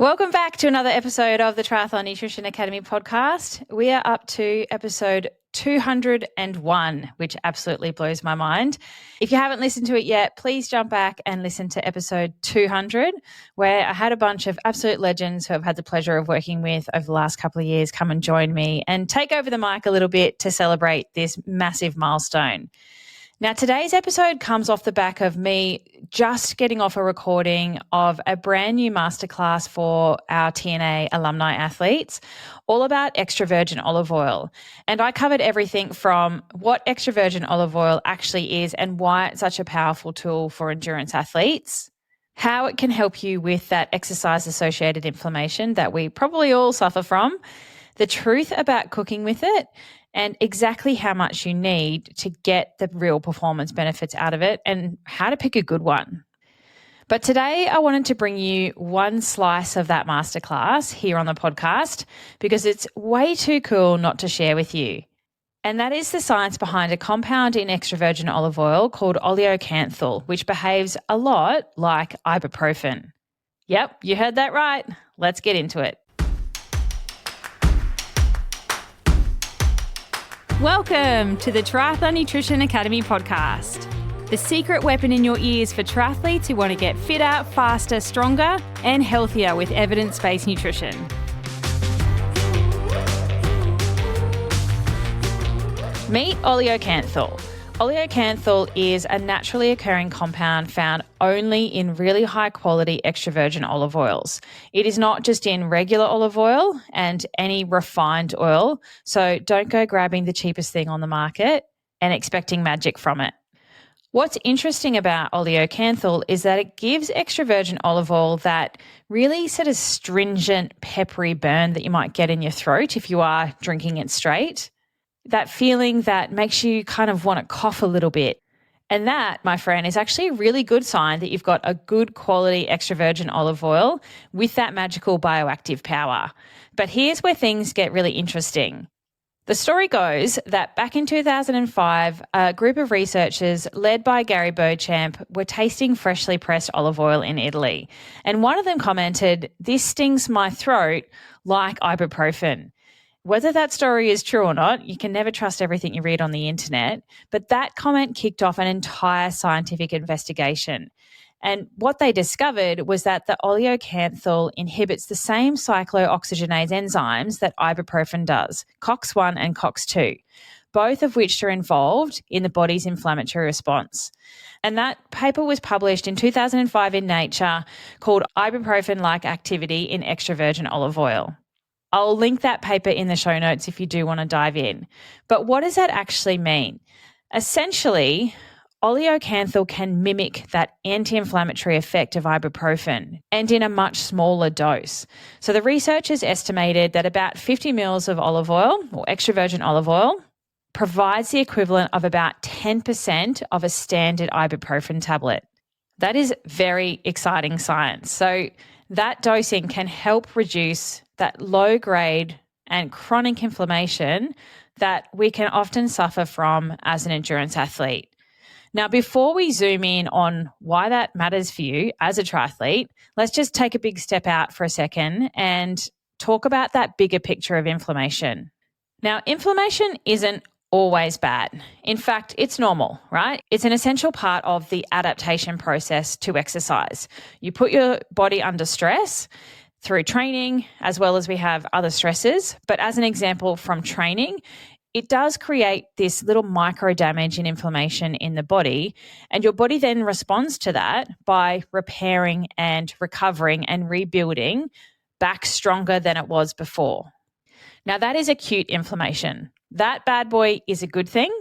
Welcome back to another episode of the Triathlon Nutrition Academy podcast. We are up to episode 201, which absolutely blows my mind. If you haven't listened to it yet, please jump back and listen to episode 200, where I had a bunch of absolute legends who I've had the pleasure of working with over the last couple of years come and join me and take over the mic a little bit to celebrate this massive milestone. Now, today's episode comes off the back of me just getting off a recording of a brand new masterclass for our TNA alumni athletes, all about extra virgin olive oil. And I covered everything from what extra virgin olive oil actually is and why it's such a powerful tool for endurance athletes, how it can help you with that exercise-associated inflammation that we probably all suffer from, the truth about cooking with it, and exactly how much you need to get the real performance benefits out of it and how to pick a good one. But today I wanted to bring you one slice of that masterclass here on the podcast because it's way too cool not to share with you. And that is the science behind a compound in extra virgin olive oil called oleocanthal, which behaves a lot like ibuprofen. Yep, you heard that right. Let's get into it. Welcome to the Triathlon Nutrition Academy podcast, the secret weapon in your ears for triathletes who want to get fitter, faster, stronger, and healthier with evidence-based nutrition. Meet oleocanthal. Oleocanthal is a naturally occurring compound found only in really high quality extra virgin olive oils. It is not just in regular olive oil and any refined oil, so don't go grabbing the cheapest thing on the market and expecting magic from it. What's interesting about oleocanthal is that it gives extra virgin olive oil that really sort of stringent, peppery burn that you might get in your throat if you are drinking it straight. That feeling that makes you kind of want to cough a little bit. And that, my friend, is actually a really good sign that you've got a good quality extra virgin olive oil with that magical bioactive power. But here's where things get really interesting. The story goes that back in 2005, a group of researchers led by Gary Beauchamp were tasting freshly pressed olive oil in Italy. And one of them commented, "This stings my throat like ibuprofen." Whether that story is true or not, you can never trust everything you read on the internet, but that comment kicked off an entire scientific investigation. And what they discovered was that the oleocanthal inhibits the same cyclooxygenase enzymes that ibuprofen does, COX-1 and COX-2, both of which are involved in the body's inflammatory response. And that paper was published in 2005 in Nature called Ibuprofen-like Activity in Extra Virgin Olive Oil. I'll link that paper in the show notes if you do want to dive in. But what does that actually mean? Essentially, oleocanthal can mimic that anti-inflammatory effect of ibuprofen and in a much smaller dose. So the researchers estimated that about 50 mils of olive oil or extra virgin olive oil provides the equivalent of about 10% of a standard ibuprofen tablet. That is very exciting science. So that dosing can help reduce that low-grade and chronic inflammation that we can often suffer from as an endurance athlete. Now, before we zoom in on why that matters for you as a triathlete, let's just take a big step out for a second and talk about that bigger picture of inflammation. Now, inflammation isn't always bad. In fact, it's normal, right? It's an essential part of the adaptation process to exercise. You put your body under stress through training, as well as we have other stresses. But as an example from training, it does create this little micro damage and inflammation in the body. And your body then responds to that by repairing and recovering and rebuilding back stronger than it was before. Now, that is acute inflammation. That bad boy is a good thing,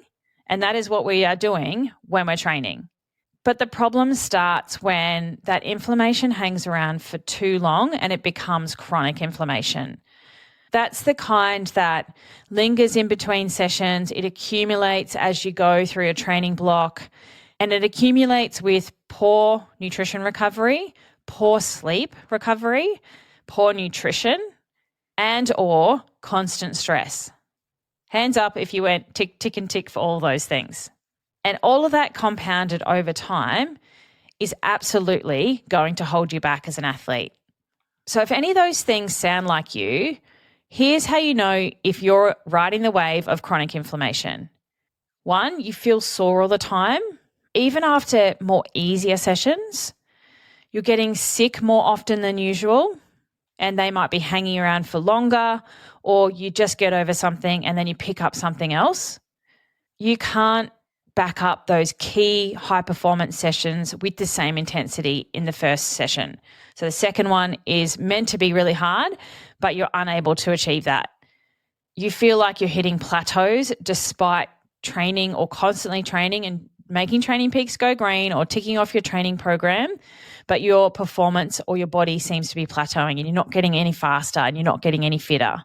and that is what we are doing when we're training. But the problem starts when that inflammation hangs around for too long and it becomes chronic inflammation. That's the kind that lingers in between sessions. It accumulates as you go through a training block, and it accumulates with poor nutrition recovery, poor sleep recovery, poor nutrition, and or constant stress. Hands up if you went tick, tick, and tick for all those things. And all of that compounded over time is absolutely going to hold you back as an athlete. So if any of those things sound like you, here's how you know if you're riding the wave of chronic inflammation. 1, you feel sore all the time, even after more easier sessions. You're getting sick more often than usual, and they might be hanging around for longer, or you just get over something and then you pick up something else. You can't back up those key high performance sessions with the same intensity in the first session. So the second one is meant to be really hard, but you're unable to achieve that. You feel like you're hitting plateaus despite training or constantly training and making training peaks go green or ticking off your training program, but your performance or your body seems to be plateauing and you're not getting any faster and you're not getting any fitter.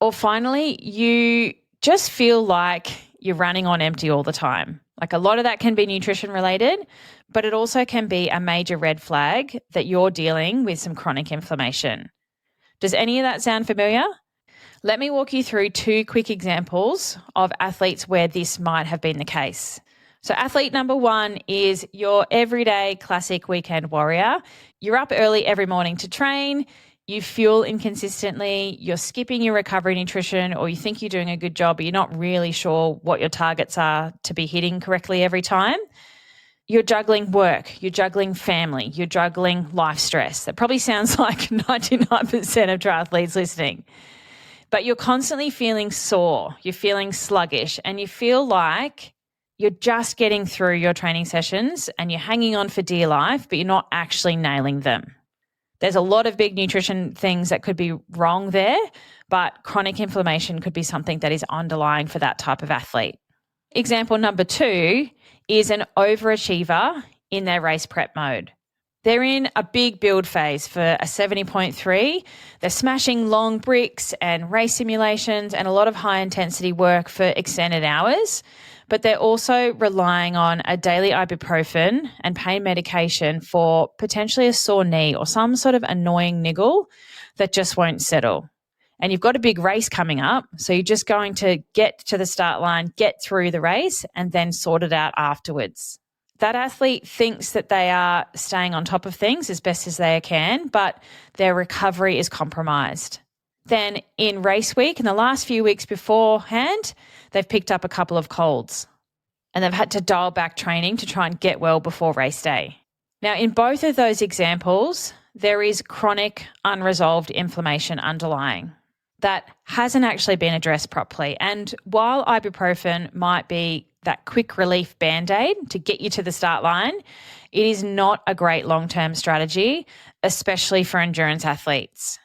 Or finally, you just feel like you're running on empty all the time. Like a lot of that can be nutrition related, but it also can be a major red flag that you're dealing with some chronic inflammation. Does any of that sound familiar? Let me walk you through 2 quick examples of athletes where this might have been the case. So athlete number 1 is your everyday classic weekend warrior. You're up early every morning to train. You fuel inconsistently, you're skipping your recovery nutrition, or you think you're doing a good job, but you're not really sure what your targets are to be hitting correctly every time. You're juggling work, you're juggling family, you're juggling life stress. That probably sounds like 99% of triathletes listening. But you're constantly feeling sore, you're feeling sluggish, and you feel like you're just getting through your training sessions and you're hanging on for dear life, but you're not actually nailing them. There's a lot of big nutrition things that could be wrong there, but chronic inflammation could be something that is underlying for that type of athlete. Example number 2 is an overachiever in their race prep mode. They're in a big build phase for a 70.3. They're smashing long bricks and race simulations and a lot of high intensity work for extended hours, but they're also relying on a daily ibuprofen and pain medication for potentially a sore knee or some sort of annoying niggle that just won't settle. And you've got a big race coming up, so you're just going to get to the start line, get through the race, and then sort it out afterwards. That athlete thinks that they are staying on top of things as best as they can, but their recovery is compromised. Then in race week, in the last few weeks beforehand, they've picked up a couple of colds and they've had to dial back training to try and get well before race day. Now, in both of those examples, there is chronic unresolved inflammation underlying that hasn't actually been addressed properly. And while ibuprofen might be that quick relief band-aid to get you to the start line, it is not a great long-term strategy, especially for endurance athletes.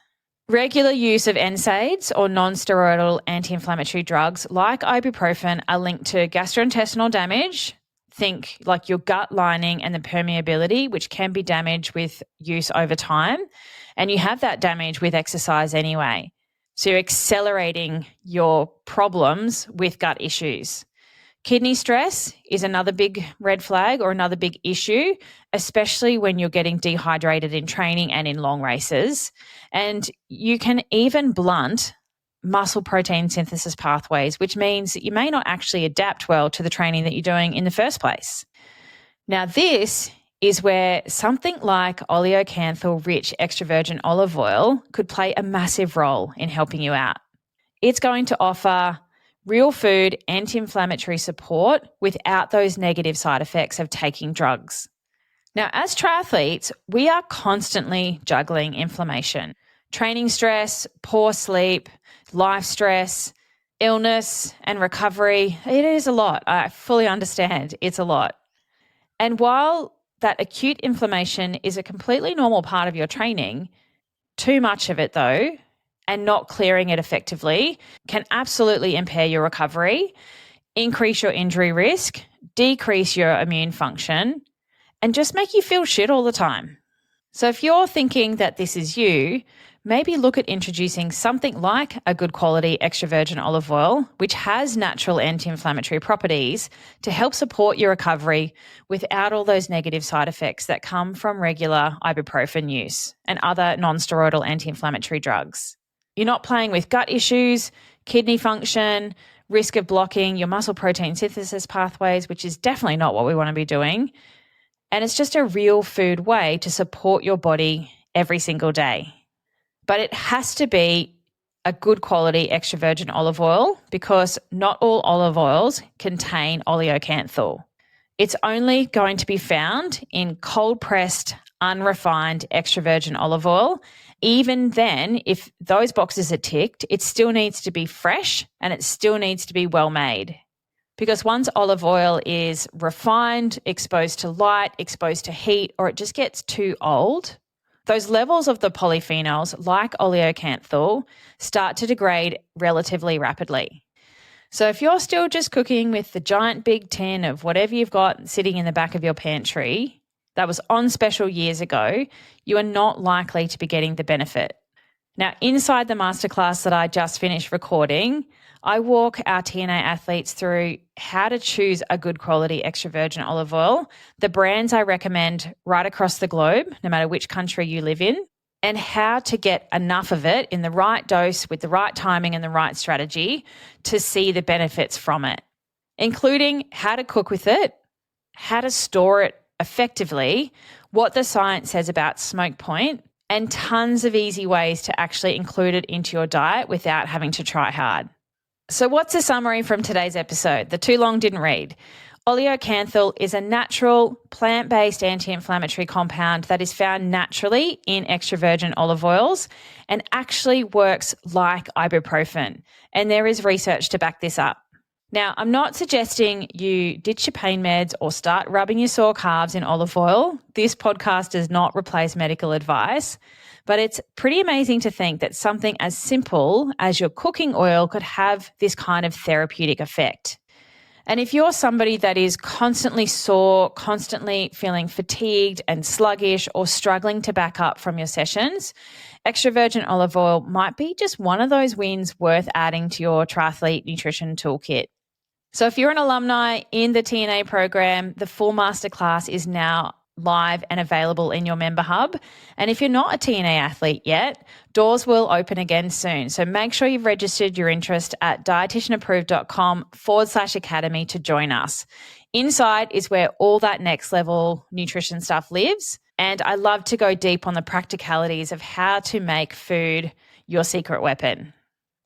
Regular use of NSAIDs or non-steroidal anti-inflammatory drugs like ibuprofen are linked to gastrointestinal damage. Think like your gut lining and the permeability, which can be damaged with use over time. And you have that damage with exercise anyway. So you're accelerating your problems with gut issues. Kidney stress is another big red flag or another big issue, especially when you're getting dehydrated in training and in long races. And you can even blunt muscle protein synthesis pathways, which means that you may not actually adapt well to the training that you're doing in the first place. Now, this is where something like oleocanthal-rich extra virgin olive oil could play a massive role in helping you out. It's going to offer real food anti-inflammatory support without those negative side effects of taking drugs. Now, as triathletes, we are constantly juggling inflammation, training stress, poor sleep, life stress, illness and recovery. It is a lot. I fully understand it's a lot. And while that acute inflammation is a completely normal part of your training, too much of it though, and not clearing it effectively can absolutely impair your recovery, increase your injury risk, decrease your immune function, and just make you feel shit all the time. So if you're thinking that this is you, maybe look at introducing something like a good quality extra virgin olive oil, which has natural anti-inflammatory properties to help support your recovery without all those negative side effects that come from regular ibuprofen use and other non-steroidal anti-inflammatory drugs. You're not playing with gut issues, kidney function, risk of blocking your muscle protein synthesis pathways, which is definitely not what we want to be doing. And it's just a real food way to support your body every single day. But it has to be a good quality extra virgin olive oil because not all olive oils contain oleocanthal. It's only going to be found in cold pressed, unrefined extra virgin olive oil. Even then, if those boxes are ticked, it still needs to be fresh and it still needs to be well made. Because once olive oil is refined, exposed to light, exposed to heat, or it just gets too old, those levels of the polyphenols, like oleocanthal, start to degrade relatively rapidly. So if you're still just cooking with the giant big tin of whatever you've got sitting in the back of your pantry that was on special years ago, you are not likely to be getting the benefit. Now, inside the masterclass that I just finished recording, I walk our TNA athletes through how to choose a good quality extra virgin olive oil, the brands I recommend right across the globe, no matter which country you live in, and how to get enough of it in the right dose with the right timing and the right strategy to see the benefits from it, including how to cook with it, how to store it effectively, what the science says about smoke point, and tons of easy ways to actually include it into your diet without having to try hard. So what's a summary from today's episode? The too long didn't read. Oleocanthal is a natural, plant-based anti-inflammatory compound that is found naturally in extra virgin olive oils and actually works like ibuprofen. And there is research to back this up. Now, I'm not suggesting you ditch your pain meds or start rubbing your sore calves in olive oil. This podcast does not replace medical advice, but it's pretty amazing to think that something as simple as your cooking oil could have this kind of therapeutic effect. And if you're somebody that is constantly sore, constantly feeling fatigued and sluggish or struggling to back up from your sessions, extra virgin olive oil might be just one of those wins worth adding to your triathlete nutrition toolkit. So if you're an alumni in the TNA program, the full masterclass is now live and available in your member hub. And if you're not a TNA athlete yet, doors will open again soon. So make sure you've registered your interest at dietitianapproved.com/academy to join us. Inside is where all that next level nutrition stuff lives. And I love to go deep on the practicalities of how to make food your secret weapon.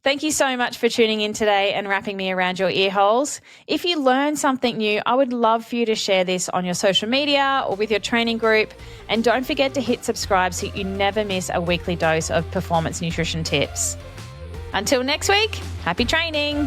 Thank you so much for tuning in today and wrapping me around your ear holes. If you learned something new, I would love for you to share this on your social media or with your training group. And don't forget to hit subscribe so you never miss a weekly dose of performance nutrition tips. Until next week, happy training.